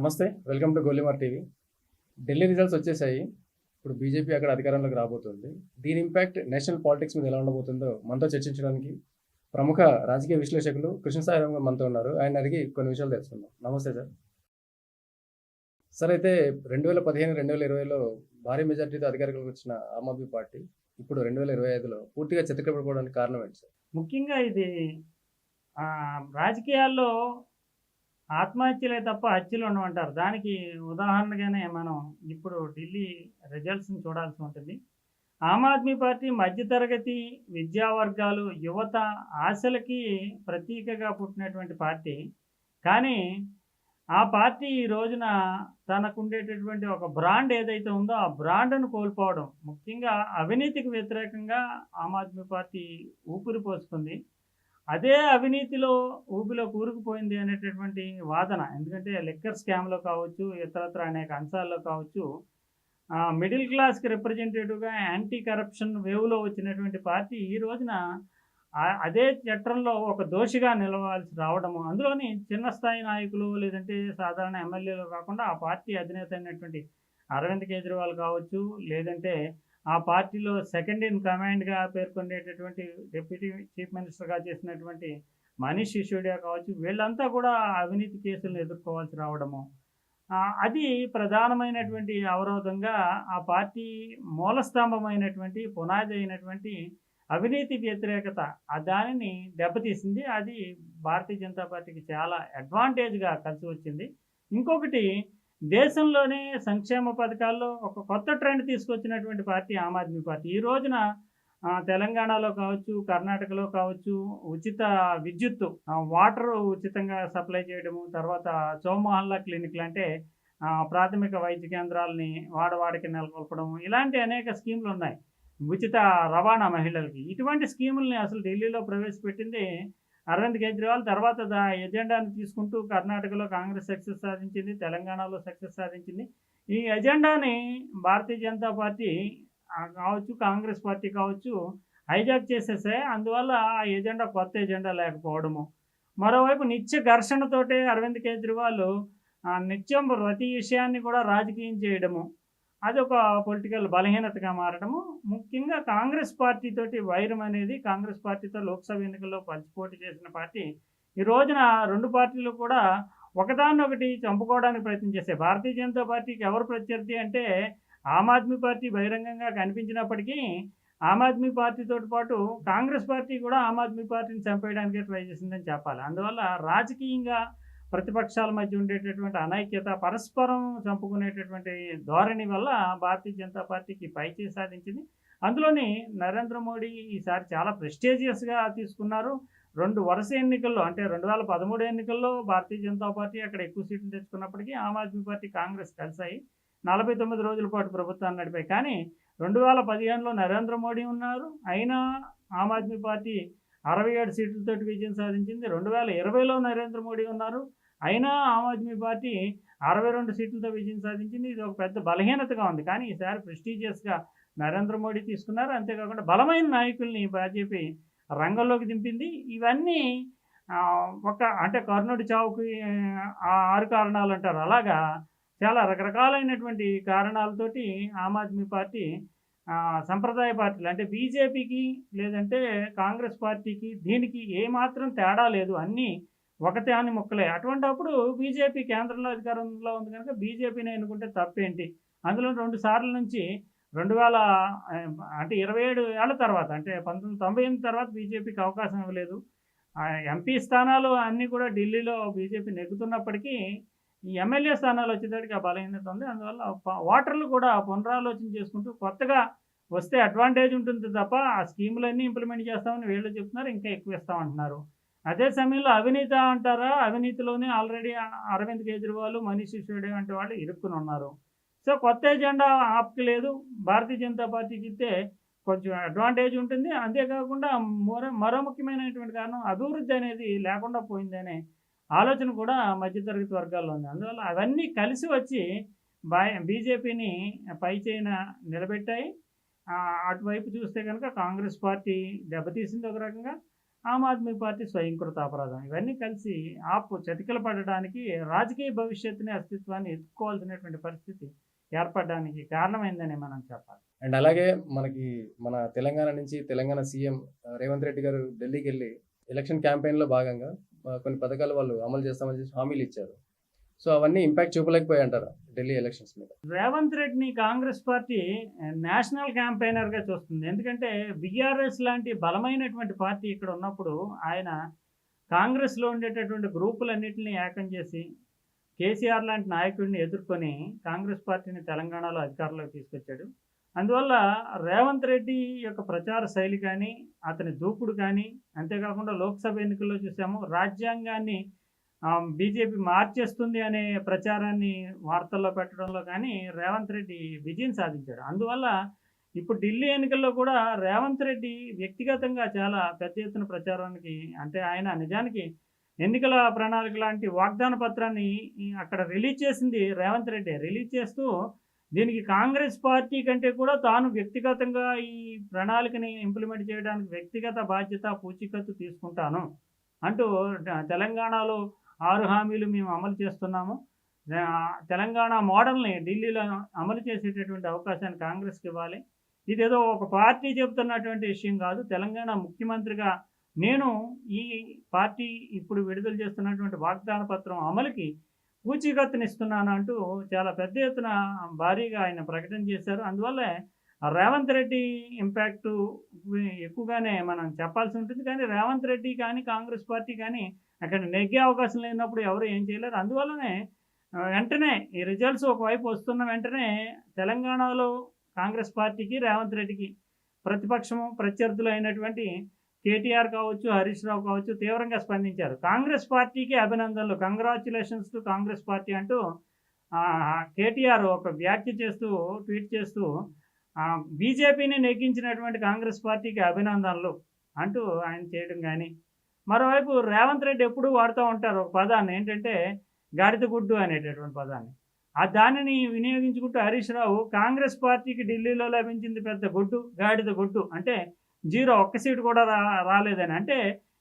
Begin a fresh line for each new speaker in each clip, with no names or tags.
నమస్తే. Welcome to Golimaar TV. Delhi results వచ్చేసాయి. ఇప్పుడు బీజేపీ అక్కడ అధికారంలోకి రాబోతుంది. దీని ఇంపాక్ట్ నేషనల్ పాలిటిక్స్ మీద ఎలా ఉండబోతుందో మనతో చర్చించడానికి ప్రముఖ రాజకీయ విశ్లేషకులు కృష్ణ సాయిరామ్ గారు మనతో ఉన్నారు. ఆయన అడిగి కొన్ని విషయాలు తెలుసుకుందాం. నమస్తే సార్. సార్, అయితే 2015, 2020లో భారీ మెజార్టీతో అధికారంలోకి వచ్చిన ఆమ్ ఆద్మీ పార్టీ ఇప్పుడు 2025లో పూర్తిగా చితకబడిపోవడానికి కారణం ఏంటి సార్?
ముఖ్యంగా ఇది రాజకీయాల్లో ఆత్మహత్యలే తప్ప హత్యలు ఉండవంటారు. దానికి ఉదాహరణగానే మనం ఇప్పుడు ఢిల్లీ రిజల్ట్స్ని చూడాల్సి ఉంటుంది. ఆమ్ ఆద్మీ పార్టీ మధ్యతరగతి విద్యా వర్గాలు, యువత ఆశలకి ప్రతీకగా పుట్టినటువంటి పార్టీ. కానీ ఆ పార్టీ ఈ రోజున తనకుండేటటువంటి ఒక బ్రాండ్ ఏదైతే ఉందో ఆ బ్రాండ్ను కోల్పోవడం, ముఖ్యంగా అవినీతికి వ్యతిరేకంగా ఆమ్ ఆద్మీ పార్టీ ఊపిరి పోసుకుంది. అదే అవినీతిలో ఊబిలో కూరుకుపోయింది అనేటటువంటి వాదన. ఎందుకంటే లిక్కర్ స్కామ్లో కావచ్చు, ఇతరత్ర అనేక అంశాల్లో కావచ్చు, మిడిల్ క్లాస్కి రిప్రజెంటేటివ్గా యాంటీ కరప్షన్ వేవ్లో వచ్చినటువంటి పార్టీ ఈ రోజున అదే చట్టంలో ఒక దోషిగా నిలవాల్సి రావడము, అందులోని చిన్న స్థాయి నాయకులు లేదంటే సాధారణ ఎమ్మెల్యేలు కాకుండా ఆ పార్టీ అధినేత అయినటువంటి అరవింద్ కేజ్రీవాల్ కావచ్చు, లేదంటే ఆ పార్టీలో సెకండ్ ఇన్ కమాండ్గా పేర్కొనేటటువంటి డిప్యూటీ చీఫ్ మినిస్టర్గా చేసినటువంటి మనీష్ సిసోడియా కావచ్చు, వీళ్ళంతా కూడా అవినీతి కేసులను ఎదుర్కోవాల్సి రావడము, అది ప్రధానమైనటువంటి అవరోధంగా ఆ పార్టీ మూలస్తంభమైనటువంటి పునాది అయినటువంటి అవినీతి వ్యతిరేకత దానిని దెబ్బతీసింది. అది భారతీయ జనతా పార్టీకి చాలా అడ్వాంటేజ్గా కలిసి వచ్చింది. ఇంకొకటి, దేశంలోనే సంక్షేమ పథకాల్లో ఒక కొత్త ట్రెండ్ తీసుకొచ్చినటువంటి పార్టీ ఆమ్ ఆద్మీ పార్టీ. ఈ రోజున తెలంగాణలో కావచ్చు, కర్ణాటకలో కావచ్చు, ఉచిత విద్యుత్తు, వాటర్ ఉచితంగా సప్లై చేయడము, తర్వాత చౌమహల్లా క్లినిక్లు అంటే ప్రాథమిక వైద్య కేంద్రాలని వాడవాడికి నెలకొల్పడం, ఇలాంటి అనేక స్కీములు ఉన్నాయి. ఉచిత రవాణా మహిళలకి, ఇటువంటి స్కీముల్ని అసలు ఢిల్లీలో ప్రవేశపెట్టింది అరవింద్ కేజ్రీవాల్. తర్వాత ఎజెండాను తీసుకుంటూ కర్ణాటకలో కాంగ్రెస్ సక్సెస్ సాధించింది, తెలంగాణలో సక్సెస్ సాధించింది. ఈ ఎజెండాని భారతీయ జనతా పార్టీ కావచ్చు, కాంగ్రెస్ పార్టీ కావచ్చు హైజాక్ చేసేసాయి. అందువల్ల ఆ ఎజెండా కొత్త ఎజెండా లేకపోవడము. మరోవైపు నిత్య ఘర్షణతోటే అరవింద్ కేజ్రీవాల్ నిత్యం ప్రతి విషయాన్ని కూడా రాజకీయం చేయడము, అదొక పొలిటికల్ బలహీనతగా మారడము. ముఖ్యంగా కాంగ్రెస్ పార్టీతోటి వైరం అనేది, కాంగ్రెస్ పార్టీతో లోక్సభ ఎన్నికల్లో పోటీ చేసిన పార్టీ ఈ రోజున రెండు పార్టీలు కూడా ఒకదాన్నొకటి చంపుకోవడానికి ప్రయత్నం చేశాయి. భారతీయ జనతా పార్టీకి ఎవరు ప్రత్యర్థి అంటే ఆమ్ ఆద్మీ పార్టీ బహిరంగంగా కనిపించినప్పటికీ ఆమ్ ఆద్మీ పార్టీతో పాటు కాంగ్రెస్ పార్టీ కూడా ఆమ్ ఆద్మీ పార్టీని చంపేయడానికే ట్రై చేసిందని చెప్పాలి. అందువల్ల రాజకీయంగా ప్రతిపక్షాల మధ్య ఉండేటటువంటి అనైక్యత, పరస్పరం చంపుకునేటటువంటి ధోరణి వల్ల భారతీయ జనతా పార్టీకి పైచేయి సాధించింది. అందులోని నరేంద్ర మోడీ ఈసారి చాలా ప్రెస్టీజియస్గా తీసుకున్నారు. 2 వరుస ఎన్నికల్లో, అంటే 2013 ఎన్నికల్లో భారతీయ జనతా పార్టీ అక్కడ ఎక్కువ సీట్లు తెచ్చుకున్నప్పటికీ ఆమ్ ఆద్మీ పార్టీ, కాంగ్రెస్ కలిసాయి 49 రోజుల పాటు ప్రభుత్వాన్ని నడిపాయి. కానీ 2015లో నరేంద్ర మోడీ ఉన్నారు, అయినా ఆమ్ ఆద్మీ పార్టీ 67 సీట్లతోటి విజయం సాధించింది. 2020లో నరేంద్ర మోడీ ఉన్నారు, అయినా ఆమ్ ఆద్మీ పార్టీ 62 సీట్లతో విజయం సాధించింది. ఇది ఒక పెద్ద బలహీనతగా ఉంది. కానీ ఈసారి ప్రెస్టీజియస్గా నరేంద్ర మోడీ తీసుకున్నారు. అంతేకాకుండా బలమైన నాయకుల్ని బీజేపీ రంగంలోకి దింపింది. ఇవన్నీ అంటే కర్ణుడి చావుకి 6 కారణాలు అంటారు, అలాగా చాలా రకరకాలైనటువంటి కారణాలతోటి ఆమ్ ఆద్మీ పార్టీ సంప్రదాయ పార్టీలు అంటే బీజేపీకి లేదంటే కాంగ్రెస్ పార్టీకి దీనికి ఏమాత్రం తేడా లేదు, అన్నీ ఒకటే అని ముక్కలే. అటువంటిప్పుడు బీజేపీ కేంద్రంలో అధికారంలో ఉంది కనుక బీజేపీని ఎన్నుకుంటే తప్పేంటి? అందులో 2 సార్ల నుంచి 2000 అంటే 27 ఏళ్ల తర్వాత, అంటే 1998 తర్వాత బీజేపీకి అవకాశం ఇవ్వలేదు. ఎంపీ స్థానాలు అన్నీ కూడా ఢిల్లీలో బీజేపీ నెగ్గుతున్నప్పటికీ ఈ ఎమ్మెల్యే స్థానాలు వచ్చేసరికి ఆ బలహీనత ఉంది. అందువల్ల ఓటర్లు కూడా పునరాలోచన చేసుకుంటూ కొత్తగా వస్తే అడ్వాంటేజ్ ఉంటుంది తప్ప ఆ స్కీములన్నీ ఇంప్లిమెంట్ చేస్తామని వీళ్ళు చెప్తున్నారు, ఇంకా ఎక్కువ ఇస్తామంటున్నారు. అదే సమయంలో అవినీతి అంటారా, అవినీతిలోనే ఆల్రెడీ అరవింద్ కేజ్రీవాల్, మనీష్ సిసోడియా వంటి వాళ్ళు ఇరుక్కుని ఉన్నారు. సో కొత్త ఎజెండా ఆప్కి లేదు. భారతీయ జనతా పార్టీకి ఇస్తే కొంచెం అడ్వాంటేజ్ ఉంటుంది. అంతేకాకుండా మరో ముఖ్యమైనటువంటి కారణం అభివృద్ధి అనేది లేకుండా పోయిందనే ఆలోచన కూడా మధ్యతరగతి వర్గాల్లో ఉంది. అందువల్ల అవన్నీ కలిసి వచ్చి బీజేపీని పైచేయిన నిలబెట్టాయి. అటువైపు చూస్తే కనుక కాంగ్రెస్ పార్టీ దెబ్బతీసింది ఒక రకంగా, ఆమ్ ఆద్మీ పార్టీ స్వయంకృత అపరాధం. ఇవన్నీ కలిసి ఆప్ చతికిల పడడానికి రాజకీయ భవిష్యత్తుని, అస్తిత్వాన్ని ఎత్తుక్కోవాల్సినటువంటి పరిస్థితి ఏర్పడడానికి కారణమైందని మనం చెప్పాలి.
అండ్ అలాగే మన తెలంగాణ నుంచి తెలంగాణ సీఎం రేవంత్ రెడ్డి గారు ఢిల్లీకెళ్ళి ఎలక్షన్ క్యాంపెయిన్‌లో భాగంగా కొన్ని పథకాలు వాళ్ళు అమలు చేస్తామని చెప్పి హామీలు ఇచ్చారు. సో అవన్నీ ఇంపాక్ట్ చూపలేకపోయాయంటారా ఢిల్లీ ఎలక్షన్స్ మీద?
రేవంత్ రెడ్డిని కాంగ్రెస్ పార్టీ నేషనల్ క్యాంపెయినర్‌గా చూస్తుంది. ఎందుకంటే బీఆర్ఎస్ లాంటి బలమైనటువంటి పార్టీ ఇక్కడ ఉన్నప్పుడు ఆయన కాంగ్రెస్‌లో ఉండేటటువంటి గ్రూపులన్నిటిని ఏకం చేసి కేసీఆర్ లాంటి నాయకుడిని ఎదుర్కొని కాంగ్రెస్ పార్టీని తెలంగాణలో అధికారంలోకి తీసుకొచ్చాడు. అందువల్ల రేవంత్ రెడ్డి యొక్క ప్రచార శైలి కానీ, అతని దూకుడు కానీ, అంతేకాకుండా లోక్సభ ఎన్నికల్లో చూసాము రాజ్యాంగాన్ని బీజేపీ మార్చేస్తుంది అనే ప్రచారాన్ని వార్తల్లో పెట్టడంలో కానీ రేవంత్ రెడ్డి విజయం సాధించాడు. అందువల్ల ఇప్పుడు ఢిల్లీ ఎన్నికల్లో కూడా రేవంత్ రెడ్డి వ్యక్తిగతంగా చాలా పెద్ద ఎత్తున ప్రచారానికి, అంటే ఆయన నిజానికి ఎన్నికల ప్రణాళిక లాంటి వాగ్దాన పత్రాన్ని అక్కడ రిలీజ్ చేసింది రేవంత్ రెడ్డి. రిలీజ్ చేస్తూ దీనికి కాంగ్రెస్ పార్టీ కంటే కూడా తాను వ్యక్తిగతంగా ఈ ప్రణాళికని ఇంప్లిమెంట్ చేయడానికి వ్యక్తిగత బాధ్యత, పూచీకత్తు తీసుకుంటాను అంటూ తెలంగాణలో 6 హామీలు మేము అమలు చేస్తున్నాము. తెలంగాణ మోడల్ని ఢిల్లీలో అమలు చేసేటటువంటి అవకాశాన్ని కాంగ్రెస్కి ఇవ్వాలి. ఇదేదో ఒక పార్టీ చెబుతున్నటువంటి విషయం కాదు. తెలంగాణ ముఖ్యమంత్రిగా నేను ఈ పార్టీ ఇప్పుడు విడుదల చేస్తున్నటువంటి వాగ్దాన పత్రం అమలుకి పూచీకత్తునిస్తున్నాను అంటూ చాలా పెద్ద ఎత్తున భారీగా ఆయన ప్రకటన చేశారు. అందువల్లే రేవంత్ రెడ్డి ఇంపాక్టు ఎక్కువగానే మనం చెప్పాల్సి ఉంటుంది. కానీ రేవంత్ రెడ్డి కానీ, కాంగ్రెస్ పార్టీ కానీ అక్కడ నెగ్గే అవకాశం లేనప్పుడు ఎవరు ఏం చేయలేరు. అందువల్లనే వెంటనే ఈ రిజల్ట్స్ ఒకవైపు వస్తున్న వెంటనే తెలంగాణలో కాంగ్రెస్ పార్టీకి, రేవంత్ రెడ్డికి ప్రత్యర్థులు అయినటువంటి కేటీఆర్ కావచ్చు, హరీష్ రావు కావచ్చు తీవ్రంగా స్పందించారు. కాంగ్రెస్ పార్టీకి అభినందనలు, కంగ్రాచ్యులేషన్స్ టు కాంగ్రెస్ పార్టీ అంటూ కేటీఆర్ ఒక వ్యాఖ్య చేస్తూ, ట్వీట్ చేస్తూ బీజేపీని నెగ్గించినటువంటి కాంగ్రెస్ పార్టీకి అభినందనలు అంటూ ఆయన చేయడం కానీ, మరోవైపు రేవంత్ రెడ్డి ఎప్పుడూ వాడుతూ ఉంటారు ఒక పదాన్ని, ఏంటంటే గాడిద గుడ్డు అనేటటువంటి పదాన్ని. దానిని వినియోగించుకుంటూ హరీష్ రావు కాంగ్రెస్ పార్టీకి ఢిల్లీలో లభించింది పెద్ద గుడ్డు, గాడిద గుడ్డు, అంటే 0 ఒక్క సీటు కూడా రాలేదని. అంటే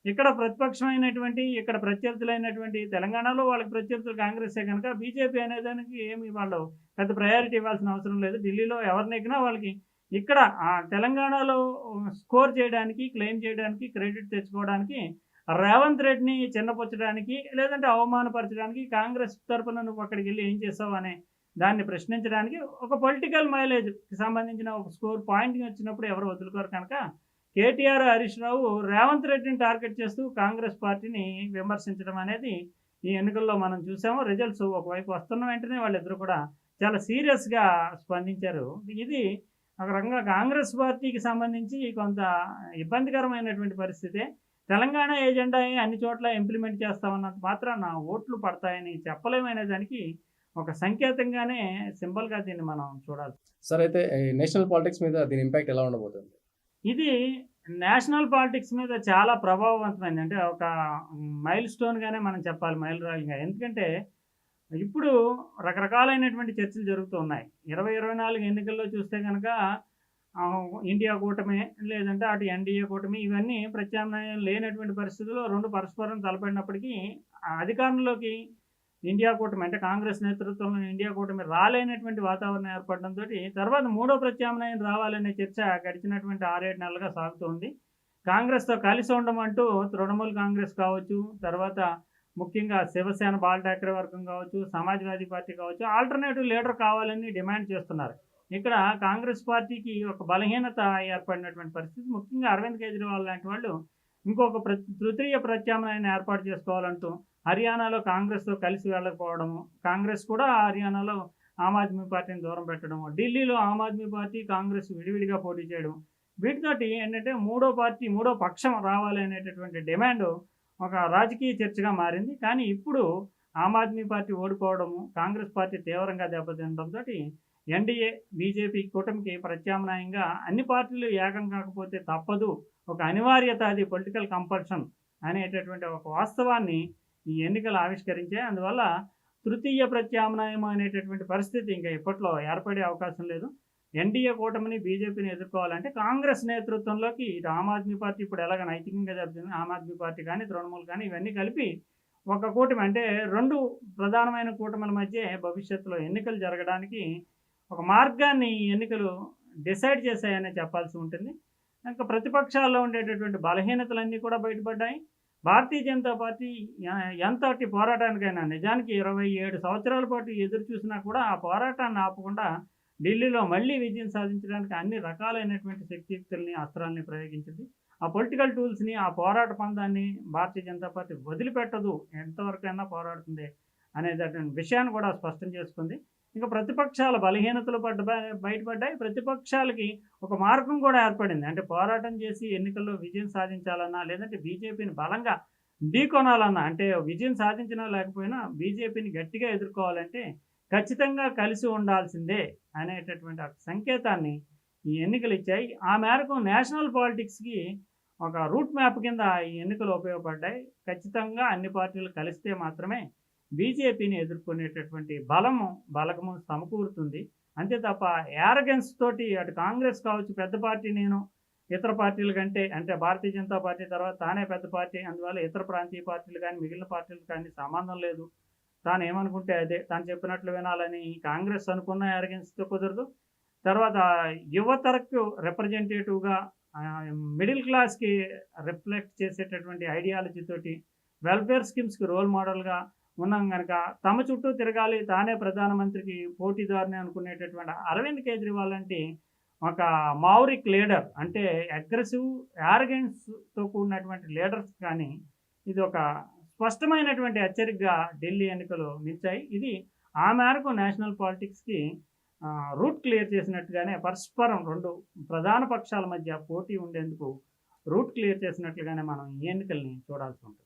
ఇక్కడ ప్రతిపక్షమైనటువంటి, ఇక్కడ ప్రత్యర్థులైనటువంటి తెలంగాణలో వాళ్ళకి ప్రత్యర్థులు కాంగ్రెసే కనుక బీజేపీ అనేదానికి ఏమి వాళ్ళు పెద్ద ప్రయారిటీ ఇవ్వాల్సిన అవసరం లేదు. ఢిల్లీలో ఎవరిని ఎక్కినా వాళ్ళకి ఇక్కడ తెలంగాణలో స్కోర్ చేయడానికి, క్లెయిమ్ చేయడానికి, క్రెడిట్ తెచ్చుకోవడానికి, రేవంత్ రెడ్డిని చిన్నపుచ్చడానికి, లేదంటే అవమానపరచడానికి, కాంగ్రెస్ తరఫున నువ్వు అక్కడికి వెళ్ళి ఏం చేసావు అనే దాన్ని ప్రశ్నించడానికి ఒక పొలిటికల్ మైలేజ్కి సంబంధించిన ఒక స్కోర్ పాయింట్ వచ్చినప్పుడు ఎవరు వదులుకోరు కనుక కేటీఆర్, హరీష్ రావు రేవంత్ రెడ్డిని టార్గెట్ చేస్తూ కాంగ్రెస్ పార్టీని విమర్శించడం అనేది ఈ ఎన్నికల్లో మనం చూసాము. రిజల్ట్స్ ఒకవైపు వస్తున్న వెంటనే వాళ్ళిద్దరూ కూడా చాలా సీరియస్గా స్పందించారు. ఇది ఒక రకంగా కాంగ్రెస్ పార్టీకి సంబంధించి కొంత ఇబ్బందికరమైనటువంటి పరిస్థితే. తెలంగాణ ఎజెండా అన్ని చోట్ల ఇంప్లిమెంట్ చేస్తామన్నంత మాత్రాన ఓట్లు పడతాయని చెప్పలేమనే దానికి ఒక సంకేతంగానే, సింబల్గా దీన్ని మనం చూడాలి.
సార్, అయితే నేషనల్ పాలిటిక్స్ మీద దీని ఇంపాక్ట్ ఎలా ఉండబోతుంది?
ఇది నేషనల్ పాలిటిక్స్ మీద చాలా ప్రభావవంతమైంది. అంటే ఒక మైల్ స్టోన్గానే మనం చెప్పాలి, మైలురాయిగా. ఎందుకంటే ఇప్పుడు రకరకాలైనటువంటి చర్చలు జరుగుతూ ఉన్నాయి. 2024 ఎన్నికల్లో చూస్తే కనుక ఇండియా కూటమి, లేదంటే అటు ఎన్డీఏ కూటమి, ఇవన్నీ ప్రత్యామ్నాయం లేనటువంటి పరిస్థితుల్లో రెండు పరస్పరం తలపడినప్పటికీ అధికారంలోకి ఇండియా కూటమి, అంటే కాంగ్రెస్ నేతృత్వంలో ఇండియా కూటమి రాలేనటువంటి వాతావరణం ఏర్పడడంతో తర్వాత మూడో ప్రత్యామ్నాయం రావాలనే చర్చ గడిచినటువంటి 6-7 నెలలుగా సాగుతోంది. కాంగ్రెస్తో కలిసి ఉండమంటూ తృణమూల్ కాంగ్రెస్ కావచ్చు, తర్వాత ముఖ్యంగా శివసేన బాల్ ఠాక్రే వర్గం కావచ్చు, సమాజ్వాదీ పార్టీ కావచ్చు, ఆల్టర్నేటివ్ లీడర్ కావాలని డిమాండ్ చేస్తున్నారు. ఇక్కడ కాంగ్రెస్ పార్టీకి ఒక బలహీనత ఏర్పడినటువంటి పరిస్థితి. ముఖ్యంగా అరవింద్ కేజ్రీవాల్ లాంటి వాళ్ళు ఇంకొక తృతీయ ప్రత్యామ్నాయాన్ని ఏర్పాటు చేసుకోవాలంటూ హర్యానాలో కాంగ్రెస్తో కలిసి వెళ్ళకపోవడము, కాంగ్రెస్ కూడా హర్యానాలో ఆమ్ ఆద్మీ పార్టీని దూరం పెట్టడము, ఢిల్లీలో ఆమ్ ఆద్మీ పార్టీ, కాంగ్రెస్ విడివిడిగా పోటీ చేయడం, వీటితోటి ఏంటంటే మూడో పక్షం రావాలి అనేటటువంటి డిమాండ్ ఒక రాజకీయ చర్చగా మారింది. కానీ ఇప్పుడు ఆమ్ ఆద్మీ పార్టీ ఓడిపోవడము, కాంగ్రెస్ పార్టీ తీవ్రంగా దెబ్బతినడంతో ఎన్డీఏ, బీజేపీ కూటమికి ప్రత్యామ్నాయంగా అన్ని పార్టీలు ఏకం కాకపోతే తప్పదు, ఒక అనివార్యత, అది పొలిటికల్ కంపల్షన్ అనేటటువంటి ఒక వాస్తవాన్ని ఈ ఎన్నికలు ఆవిష్కరించాయి. అందువల్ల తృతీయ ప్రత్యామ్నాయం అనేటటువంటి పరిస్థితి ఇంకా ఇప్పట్లో ఏర్పడే అవకాశం లేదు. ఎన్డీఏ కూటమిని బీజేపీని ఎదుర్కోవాలంటే కాంగ్రెస్ నేతృత్వంలోకి ఇటు ఆమ్ ఆద్మీ పార్టీ ఇప్పుడు ఎలాగ నైతికంగా జరుగుతుంది, ఆమ్ ఆద్మీ పార్టీ కానీ తృణమూల్ కానీ ఇవన్నీ కలిపి ఒక కూటమి అంటే రెండు ప్రధానమైన కూటమిల మధ్య భవిష్యత్తులో ఎన్నికలు జరగడానికి ఒక మార్గాన్ని ఎన్నికలు డిసైడ్ చేశాయని చెప్పాల్సి ఉంటుంది. ఇంకా ప్రతిపక్షాల్లో ఉండేటటువంటి బలహీనతలన్నీ కూడా బయటపడ్డాయి. భారతీయ జనతా పార్టీ ఎంతటి పోరాటానికైనా నిజానికి 27 సంవత్సరాల పాటు ఎదురు చూసినా కూడా ఆ పోరాటాన్ని ఆపకుండా ఢిల్లీలో మళ్ళీ విజయం సాధించడానికి అన్ని రకాలైనటువంటి శక్తియుక్తుల్ని అస్త్రాలని ప్రయోగించింది. ఆ పొలిటికల్ టూల్స్ని ఆ పోరాట పందాన్ని భారతీయ జనతా పార్టీ వదిలిపెట్టదు, ఎంతవరకైనా పోరాడుతుంది అనేటటువంటి విషయాన్ని కూడా స్పష్టం చేసుకుంది. ఇంకా ప్రతిపక్షాల బలహీనతలు బయటపడ్డాయి. ప్రతిపక్షాలకి ఒక మార్గం కూడా ఏర్పడింది. అంటే పోరాటం చేసి ఎన్నికల్లో విజయం సాధించాలన్నా లేదంటే బీజేపీని బలంగా ఢీకొనాలన్నా, అంటే విజయం సాధించినా లేకపోయినా బీజేపీని గట్టిగా ఎదుర్కోవాలంటే ఖచ్చితంగా కలిసి ఉండాల్సిందే అనేటటువంటి సంకేతాన్ని ఈ ఎన్నికలు ఇచ్చాయి. ఆ మేరకు నేషనల్ పాలిటిక్స్కి ఒక రూట్ మ్యాప్ కింద ఈ ఎన్నికలు ఉపయోగపడ్డాయి. ఖచ్చితంగా అన్ని పార్టీలు కలిస్తే మాత్రమే బీజేపీని ఎదుర్కొనేటటువంటి బలగము సమకూరుతుంది. అంతే తప్ప యారగెన్స్ తోటి అటు కాంగ్రెస్ కావచ్చు పెద్ద పార్టీ, నేను ఇతర పార్టీల కంటే అంటే భారతీయ జనతా పార్టీ తర్వాత తానే పెద్ద పార్టీ, అందువల్ల ఇతర ప్రాంతీయ పార్టీలు కానీ మిగిలిన పార్టీలు కానీ సంబంధం లేదు, తాను ఏమనుకుంటే అదే, తాను చెప్పినట్లు వినాలని కాంగ్రెస్ అనుకున్న యారగెన్స్తో కుదరదు. తర్వాత యువతరకు రిప్రజెంటేటివ్గా మిడిల్ క్లాస్కి రిఫ్లెక్ట్ చేసేటటువంటి ఐడియాలజీ తోటి వెల్ఫేర్ స్కీమ్స్కి రోల్ మోడల్గా ఉన్నాం కనుక తమ చుట్టూ తిరగాలి, తానే ప్రధానమంత్రికి పోటీదారుని అనుకునేటటువంటి అరవింద్ కేజ్రీవాల్ లాంటి ఒక మావరిక్ లీడర్, అంటే అగ్రెసివ్ యారగెన్స్తో కూడినటువంటి లీడర్స్ కానీ ఇది ఒక స్పష్టమైనటువంటి హెచ్చరికగా ఢిల్లీ ఎన్నికలు నిలిచాయి. ఇది ఆ మేరకు నేషనల్ పాలిటిక్స్కి రూట్ క్లియర్ చేసినట్టుగానే పరస్పరం రెండు ప్రధాన పక్షాల మధ్య పోటీ ఉండేందుకు రూట్ క్లియర్ చేసినట్లుగానే మనం ఈ ఎన్నికల్ని చూడాల్సి ఉంటుంది.